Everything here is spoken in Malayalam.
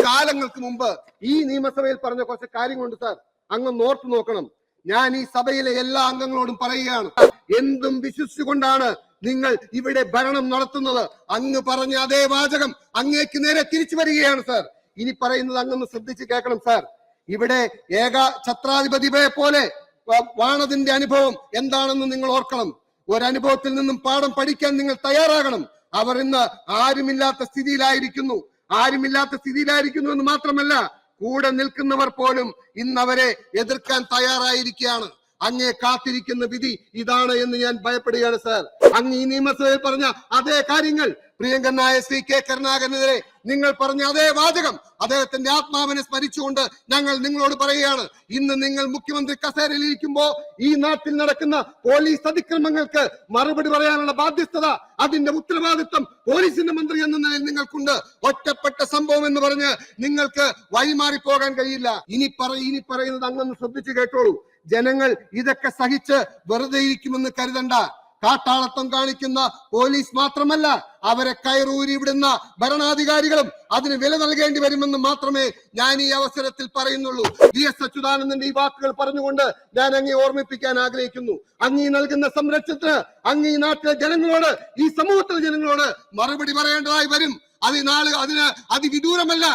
കാലങ്ങൾക്ക് മുമ്പ് ഈ നിയമസഭയിൽ പറഞ്ഞ കുറച്ച് കാര്യങ്ങളുണ്ട് സാർ, അങ്ങ് ഓർത്തു നോക്കണം. ഞാൻ ഈ സഭയിലെ എല്ലാ അംഗങ്ങളോടും പറയുകയാണ്, എന്തും വിശ്വസിച്ചുകൊണ്ടാണ് നിങ്ങൾ ഇവിടെ ഭരണം നടത്തുന്നത്. അങ്ങ് പറഞ്ഞ അതേ വാചകം അങ്ങേക്ക് നേരെ തിരിച്ചു വരികയാണ് സാർ. ഇനി പറയുന്നത് അങ്ങൊന്ന് ശ്രദ്ധിച്ച് കേൾക്കണം സാർ. ഇവിടെ ഏക ഛത്രാധിപതിയെ പോലെ വാണതിന്റെ അനുഭവം എന്താണെന്ന് നിങ്ങൾ ഓർക്കണം. ഒരനുഭവത്തിൽ നിന്നും പാഠം പഠിക്കാൻ നിങ്ങൾ തയ്യാറാകണം. അവർ ഇന്ന് ആരുമില്ലാത്ത സ്ഥിതിയിലായിരിക്കുന്നു എന്ന് മാത്രമല്ല, കൂടെ നിൽക്കുന്നവർ പോലും ഇന്ന് അവരെ എതിർക്കാൻ തയ്യാറായിരിക്കുകയാണ്. അങ്ങേ കാത്തിരിക്കുന്ന വിധി ഇതാണ് എന്ന് ഞാൻ ഭയപ്പെടുകയാണ് സാർ. അങ്ങ് ഈ നിയമസഭയിൽ പറഞ്ഞ അതേ കാര്യങ്ങൾ, പ്രിയങ്കരനായ ശ്രീ കെ കരുണാകരനെതിരെ നിങ്ങൾ പറഞ്ഞ അതേ വാചകം, അദ്ദേഹത്തിന്റെ ആത്മാവിനെ സ്മരിച്ചുകൊണ്ട് ഞങ്ങൾ നിങ്ങളോട് പറയുകയാണ്, ഇന്ന് നിങ്ങൾ മുഖ്യമന്ത്രി കസേരയിൽ ഇരിക്കുമ്പോ ഈ നാട്ടിൽ നടക്കുന്ന പോലീസ് അതിക്രമങ്ങൾക്ക് മറുപടി പറയാനുള്ള ബാധ്യസ്ഥത, അതിന്റെ ഉത്തരവാദിത്വം പോലീസിന്റെ മന്ത്രി എന്ന നിലയിൽ നിങ്ങൾക്കുണ്ട്. ഒറ്റപ്പെട്ട സംഭവം എന്ന് പറഞ്ഞ് നിങ്ങൾക്ക് വഴിമാറി പോകാൻ കഴിയില്ല. ഇനി പറയുന്നത് അങ്ങൊന്ന് ശ്രദ്ധിച്ചു കേട്ടോളൂ. ജനങ്ങൾ ഇതൊക്കെ സഹിച്ച് വെറുതെ ഇരിക്കുമെന്ന് കരുതണ്ട. കാട്ടാളത്വം കാണിക്കുന്ന പോലീസ് മാത്രമല്ല, അവരെ കയറൂരി വിടുന്ന ഭരണാധികാരികളും അതിന് വില നൽകേണ്ടി വരുമെന്ന് മാത്രമേ ഞാൻ ഈ അവസരത്തിൽ പറയുന്നുള്ളൂ. VS അച്യുതാനന്ദന്റെ ഈ വാക്കുകൾ പറഞ്ഞുകൊണ്ട് ഞാൻ അങ്ങേ ഓർമ്മിപ്പിക്കാൻ ആഗ്രഹിക്കുന്നു. അങ്ങീ നൽകുന്ന സംരക്ഷണത്തിന് അങ്ങ് ഈ നാട്ടിലെ ജനങ്ങളോട്, ഈ സമൂഹത്തിലെ ജനങ്ങളോട് മറുപടി പറയേണ്ടതായി വരും. അതിന് അതിവിദൂരമല്ല.